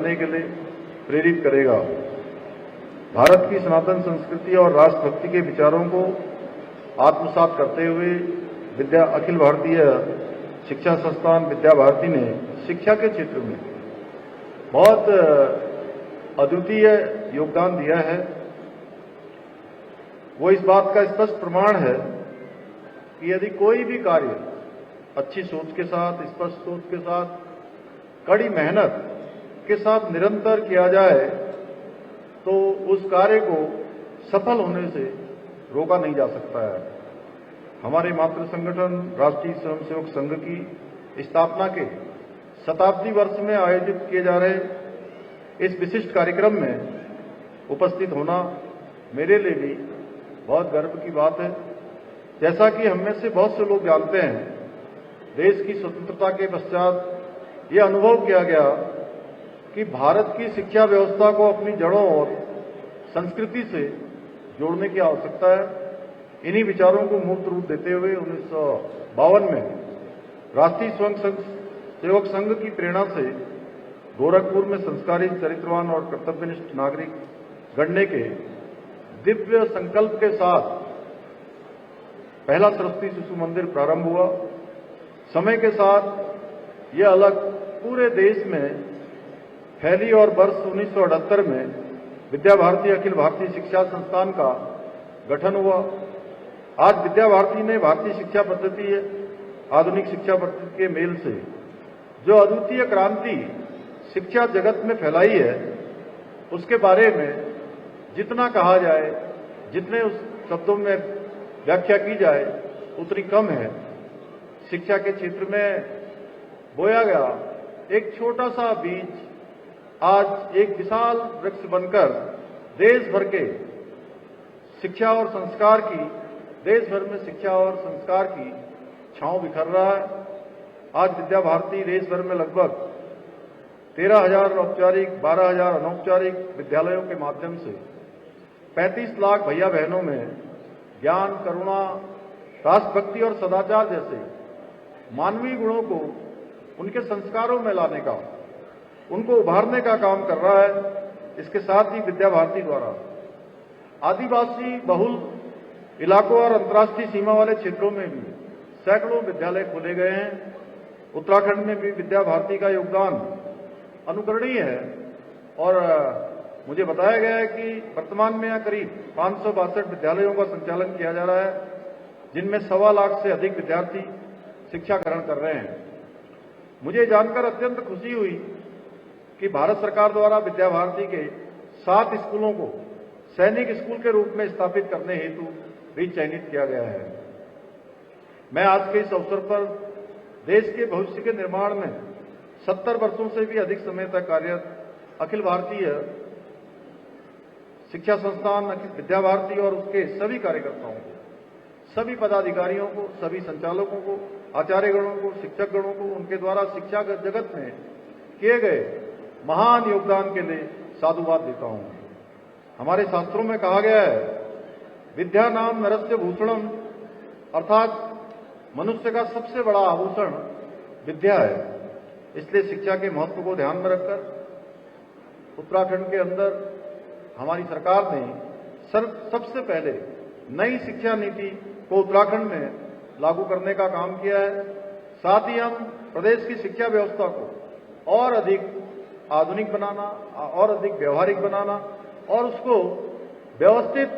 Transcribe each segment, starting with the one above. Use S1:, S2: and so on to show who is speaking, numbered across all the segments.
S1: करने के लिए प्रेरित करेगा। भारत की सनातन संस्कृति और राष्ट्रभक्ति के विचारों को आत्मसात करते हुए अखिल भारतीय शिक्षा संस्थान विद्या भारती ने शिक्षा के क्षेत्र में बहुत अद्वितीय योगदान दिया है। वो इस बात का स्पष्ट प्रमाण है कि यदि कोई भी कार्य अच्छी सोच के साथ, स्पष्ट सोच के साथ, कड़ी मेहनत के साथ निरंतर किया जाए तो उस कार्य को सफल होने से रोका नहीं जा सकता है। हमारे मातृ संगठन राष्ट्रीय स्वयंसेवक संघ की स्थापना के शताब्दी वर्ष में आयोजित किए जा रहे इस विशिष्ट कार्यक्रम में उपस्थित होना मेरे लिए भी बहुत गर्व की बात है। जैसा कि हम में से बहुत से लोग जानते हैं, देश की स्वतंत्रता के पश्चात ये अनुभव किया गया कि भारत की शिक्षा व्यवस्था को अपनी जड़ों और संस्कृति से जोड़ने की आवश्यकता है। इन्हीं विचारों को मूर्त रूप देते हुए 1952 में राष्ट्रीय स्वयंसेवक संघ की प्रेरणा से गोरखपुर में संस्कारित, चरित्रवान और कर्तव्यनिष्ठ नागरिक गढ़ने के दिव्य संकल्प के साथ पहला सरस्वती शिशु मंदिर प्रारंभ हुआ। समय के साथ यह अलग पूरे देश में फैली और वर्ष 1978 में विद्या भारती अखिल भारतीय शिक्षा संस्थान का गठन हुआ। आज विद्या भारती ने भारतीय शिक्षा पद्धति, आधुनिक शिक्षा पद्धति के मेल से जो अद्वितीय क्रांति शिक्षा जगत में फैलाई है, उसके बारे में जितना कहा जाए, जितने उस शब्दों में व्याख्या की जाए उतनी कम है। शिक्षा के क्षेत्र में बोया गया एक छोटा सा बीज आज एक विशाल वृक्ष बनकर देश भर के शिक्षा और संस्कार की, देश भर में शिक्षा और संस्कार की छांव बिखर रहा है। आज विद्या भारती देश भर में लगभग 13,000 औपचारिक, 12,000 अनौपचारिक विद्यालयों के माध्यम से 35 लाख भैया बहनों में ज्ञान, करुणा, राष्ट्रभक्ति और सदाचार जैसे मानवीय गुणों को उनके संस्कारों में लाने का, उनको उभारने का काम कर रहा है। इसके साथ ही विद्या भारती द्वारा आदिवासी बहुल इलाकों और अंतर्राष्ट्रीय सीमा वाले क्षेत्रों में भी सैकड़ों विद्यालय खोले गए हैं। उत्तराखंड में भी विद्या भारती का योगदान अनुकरणीय है और मुझे बताया गया है कि वर्तमान में यहाँ करीब 562 विद्यालयों का संचालन किया जा रहा है, जिनमें 1.25 लाख से अधिक विद्यार्थी शिक्षा ग्रहण कर रहे हैं। मुझे जानकर अत्यंत खुशी हुई कि भारत सरकार द्वारा विद्या भारती के 7 स्कूलों को सैनिक स्कूल के रूप में स्थापित करने हेतु भी चयनित किया गया है। मैं आज के इस अवसर पर देश के भविष्य के निर्माण में 70 वर्षों से भी अधिक समय तक कार्यरत अखिल भारतीय शिक्षा संस्थान विद्या भारती और उसके सभी कार्यकर्ताओं को, सभी पदाधिकारियों को, सभी संचालकों को, आचार्यगणों को, शिक्षकगणों को उनके द्वारा शिक्षा जगत में किए गए महान योगदान के लिए साधुवाद देता हूं। हमारे शास्त्रों में कहा गया है, विद्या नाम नरस्य भूषणम, अर्थात मनुष्य का सबसे बड़ा आभूषण विद्या है। इसलिए शिक्षा के महत्व को ध्यान में रखकर उत्तराखंड के अंदर हमारी सरकार ने सबसे पहले नई शिक्षा नीति को उत्तराखंड में लागू करने का काम किया है। साथ ही हम प्रदेश की शिक्षा व्यवस्था को और अधिक आधुनिक बनाना, और अधिक व्यवहारिक बनाना और उसको व्यवस्थित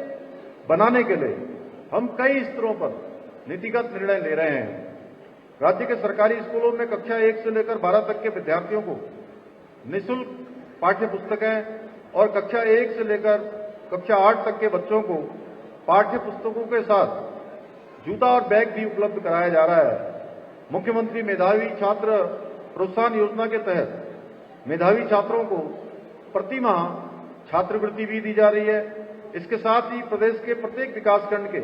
S1: बनाने के लिए हम कई स्तरों पर नीतिगत निर्णय ले रहे हैं। राज्य के सरकारी स्कूलों में कक्षा 1 से लेकर 12 तक के विद्यार्थियों को निःशुल्क पाठ्य पुस्तकें और कक्षा 1 से लेकर कक्षा 8 तक के बच्चों को पाठ्य पुस्तकों के साथ जूता और बैग भी उपलब्ध कराया जा रहा है। मुख्यमंत्री मेधावी छात्र प्रोत्साहन योजना के तहत मेधावी छात्रों को प्रति माह छात्रवृत्ति भी दी जा रही है। इसके साथ ही प्रदेश के प्रत्येक विकासखंड के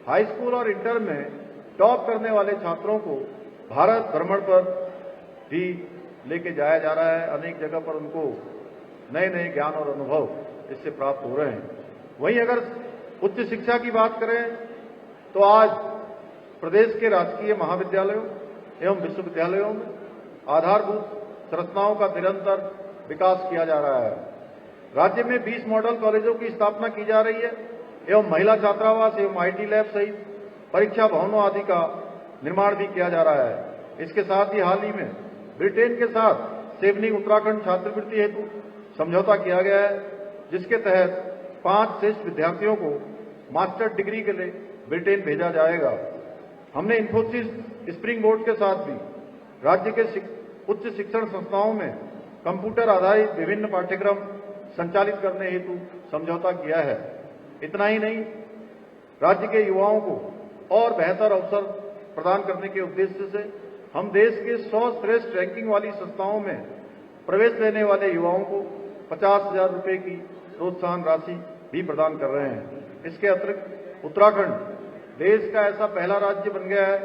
S1: हाई स्कूल और इंटर में टॉप करने वाले छात्रों को भारत भ्रमण पर भी लेके जाया जा रहा है। अनेक जगह पर उनको नए नए ज्ञान और अनुभव इससे प्राप्त हो रहे हैं। वहीं अगर उच्च शिक्षा की बात करें तो आज प्रदेश के राजकीय महाविद्यालयों एवं विश्वविद्यालयों में आधारभूत संरचनाओं का निरंतर विकास किया जा रहा है। राज्य में 20 मॉडल कॉलेजों की स्थापना की जा रही है एवं महिला छात्रावास एवं आईटी लैब सहित परीक्षा भवनों आदि का निर्माण भी किया जा रहा है। इसके साथ ही हाल ही में ब्रिटेन के साथ सेवनिंग उत्तराखंड छात्रवृत्ति हेतु समझौता किया गया है, जिसके तहत 5 श्रेष्ठ विद्यार्थियों को मास्टर डिग्री के लिए ब्रिटेन भेजा जाएगा। हमने इन्फोसिस स्प्रिंग बोर्ड के साथ भी राज्य के उच्च शिक्षण संस्थाओं में कंप्यूटर आधारित विभिन्न पाठ्यक्रम संचालित करने हेतु समझौता किया है। इतना ही नहीं, राज्य के युवाओं को और बेहतर अवसर प्रदान करने के उद्देश्य से हम देश के 100 श्रेष्ठ रैंकिंग वाली संस्थाओं में प्रवेश लेने वाले युवाओं को 50,000 रुपये की प्रोत्साहन राशि भी प्रदान कर रहे हैं। इसके अतिरिक्त उत्तराखंड देश का ऐसा पहला राज्य बन गया है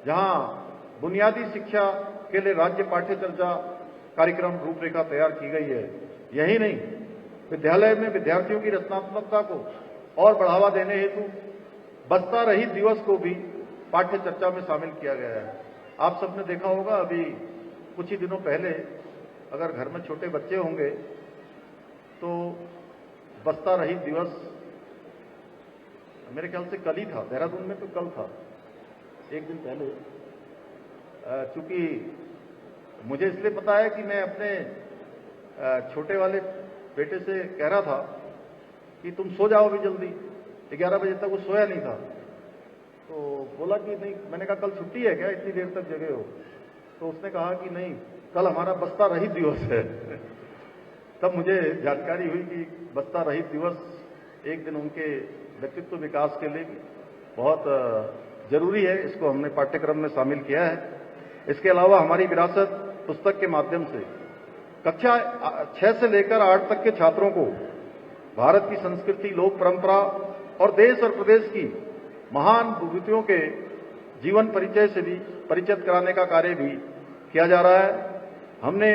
S1: जहां बुनियादी शिक्षा के लिए राज्य पाठ्य चर्चा कार्यक्रम रूपरेखा तैयार की गई है। यही नहीं, विद्यालय में विद्यार्थियों की रचनात्मकता को और बढ़ावा देने हेतु बस्ता रहित दिवस को भी पाठ्य चर्चा में शामिल किया गया है। आप सबने देखा होगा, अभी कुछ ही दिनों पहले अगर घर में छोटे बच्चे होंगे तो बस्ता रहित दिवस मेरे ख्याल से कल ही था, देहरादून में तो कल था, एक दिन पहले। चूंकि मुझे इसलिए पता है कि मैं अपने छोटे वाले बेटे से कह रहा था कि तुम सो जाओ अभी जल्दी, 11 बजे तक वो सोया नहीं था। तो बोला कि नहीं, मैंने कहा कल छुट्टी है क्या, इतनी देर तक जगे हो? तो उसने कहा कि नहीं, कल हमारा बस्ता रहित दिवस है। तब मुझे जानकारी हुई कि बस्ता रहित दिवस एक दिन उनके व्यक्तित्व विकास के लिए बहुत जरूरी है। इसको हमने पाठ्यक्रम में शामिल किया है। इसके अलावा हमारी विरासत पुस्तक के माध्यम से कक्षा 6 से लेकर 8 तक के छात्रों को भारत की संस्कृति, लोक परंपरा और देश और प्रदेश की महान विभूतियों के जीवन परिचय से भी परिचित कराने का कार्य भी किया जा रहा है। हमने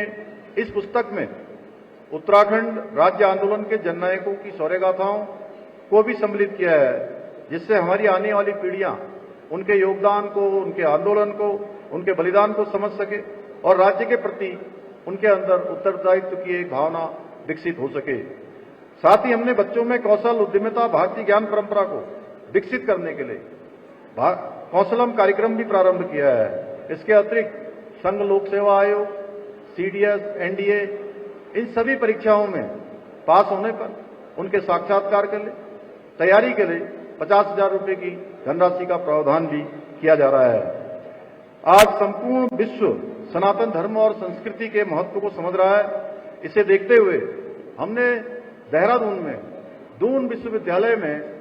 S1: इस पुस्तक में उत्तराखंड राज्य आंदोलन के जननायकों की शौर्य गाथाओं को भी सम्मिलित किया है, जिससे हमारी आने वाली पीढ़ियां उनके योगदान को, उनके आंदोलन को, उनके बलिदान को समझ सके और राज्य के प्रति उनके अंदर उत्तरदायित्व की एक भावना विकसित हो सके। साथ ही हमने बच्चों में कौशल, उद्यमिता, भारतीय ज्ञान परंपरा को विकसित करने के लिए कौशलम कार्यक्रम भी प्रारंभ किया है। इसके अतिरिक्त संघ लोक सेवा आयोग, सीडीएस, एनडीए, इन सभी परीक्षाओं में पास होने पर उनके साक्षात्कार के लिए तैयारी के लिए 50,000 रुपये की धनराशि का प्रावधान भी किया जा रहा है। आज संपूर्ण विश्व सनातन धर्म और संस्कृति के महत्व को समझ रहा है। इसे देखते हुए हमने देहरादून में दून विश्वविद्यालय में